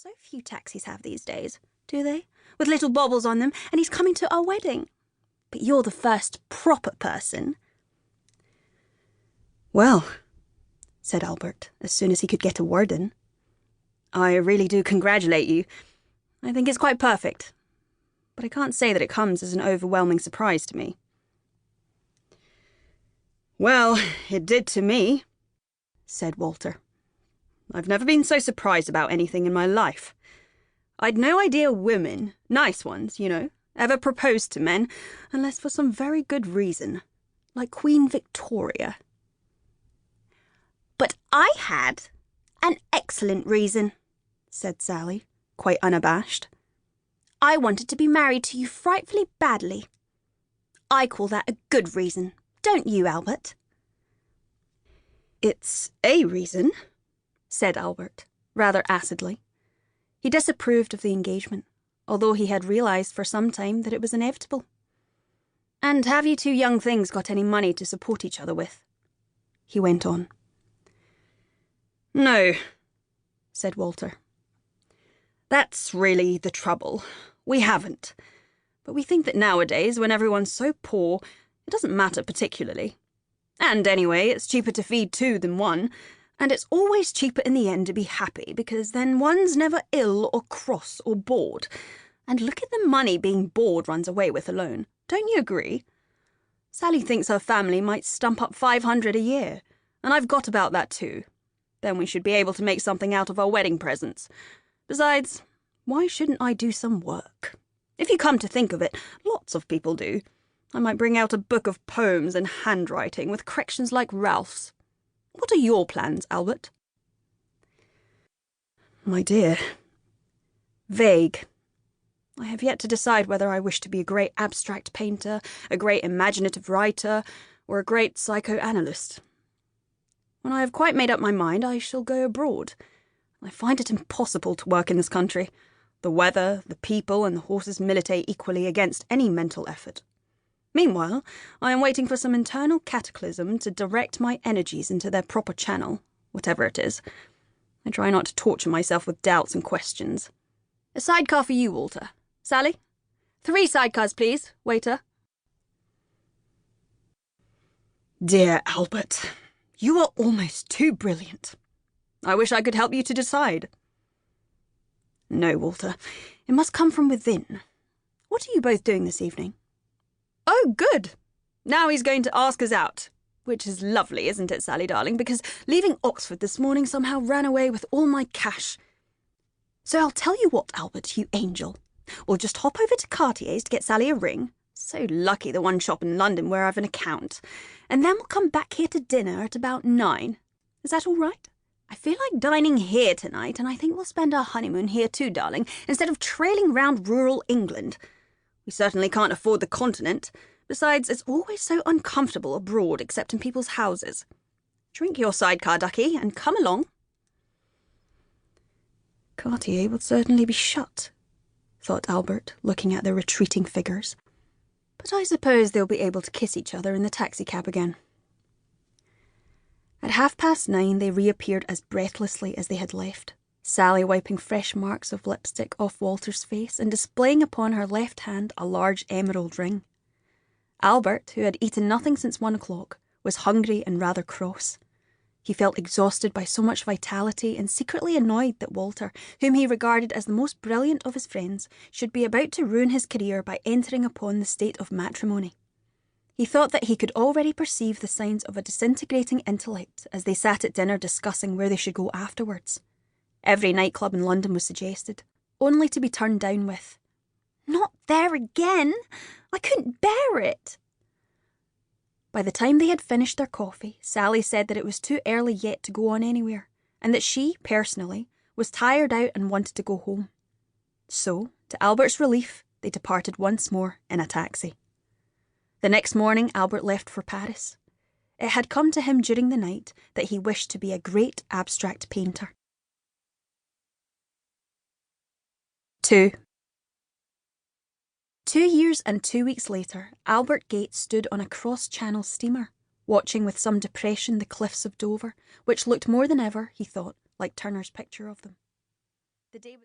So few taxis have these days, do they? With little baubles on them, and he's coming to our wedding. But you're the first proper person. Well, said Albert, as soon as he could get a word in, I really do congratulate you. I think it's quite perfect. But I can't say that it comes as an overwhelming surprise to me. Well, it did to me, said Walter. I've never been so surprised about anything in my life. I'd no idea women, nice ones, you know, ever proposed to men, unless for some very good reason, like Queen Victoria. But I had an excellent reason, said Sally, quite unabashed. I wanted to be married to you frightfully badly. I call that a good reason, don't you, Albert? It's a reason, said Albert, rather acidly. He disapproved of the engagement, although he had realised for some time that it was inevitable. And have you two young things got any money to support each other with? He went on. No, said Walter. That's really the trouble. We haven't. But we think that nowadays, when everyone's so poor, it doesn't matter particularly. And anyway, it's cheaper to feed two than one, and it's always cheaper in the end to be happy, because then one's never ill or cross or bored. And look at the money being bored runs away with alone. Don't you agree? Sally thinks her family might stump up 500 a year, and I've got about that too. Then we should be able to make something out of our wedding presents. Besides, why shouldn't I do some work? If you come to think of it, lots of people do. I might bring out a book of poems and handwriting with corrections like Ralph's. What are your plans, Albert? My dear, vague. I have yet to decide whether I wish to be a great abstract painter, a great imaginative writer, or a great psychoanalyst. When I have quite made up my mind, I shall go abroad. I find it impossible to work in this country. The weather, the people, and the horses militate equally against any mental effort. Meanwhile, I am waiting for some internal cataclysm to direct my energies into their proper channel, whatever it is. I try not to torture myself with doubts and questions. A sidecar for you, Walter. Sally? 3 sidecars, please, waiter. Dear Albert, you are almost too brilliant. I wish I could help you to decide. No, Walter, it must come from within. What are you both doing this evening? Oh, good. Now he's going to ask us out, which is lovely, isn't it, Sally, darling, because leaving Oxford this morning somehow ran away with all my cash. So I'll tell you what, Albert, you angel. We'll just hop over to Cartier's to get Sally a ring. So lucky, the one shop in London where I've an account. And then we'll come back here to dinner at about 9. Is that all right? I feel like dining here tonight, and I think we'll spend our honeymoon here too, darling, instead of trailing round rural England. We certainly can't afford the continent. Besides, it's always so uncomfortable abroad, except in people's houses. Drink your sidecar, ducky, and come along. Cartier would certainly be shut, thought Albert, looking at their retreating figures. But I suppose they'll be able to kiss each other in the taxicab again. At 9:30 they reappeared as breathlessly as they had left, Sally wiping fresh marks of lipstick off Walter's face and displaying upon her left hand a large emerald ring. Albert, who had eaten nothing since 1 o'clock, was hungry and rather cross. He felt exhausted by so much vitality and secretly annoyed that Walter, whom he regarded as the most brilliant of his friends, should be about to ruin his career by entering upon the state of matrimony. He thought that he could already perceive the signs of a disintegrating intellect as they sat at dinner discussing where they should go afterwards. Every nightclub in London was suggested, only to be turned down with, "Not there again! I couldn't bear it!" By the time they had finished their coffee, Sally said that it was too early yet to go on anywhere, and that she, personally, was tired out and wanted to go home. So, to Albert's relief, they departed once more in a taxi. The next morning Albert left for Paris. It had come to him during the night that he wished to be a great abstract painter. 2. 2 years and 2 weeks later, Albert Gates stood on a cross-channel steamer, watching with some depression the cliffs of Dover, which looked more than ever, he thought, like Turner's picture of them. The day was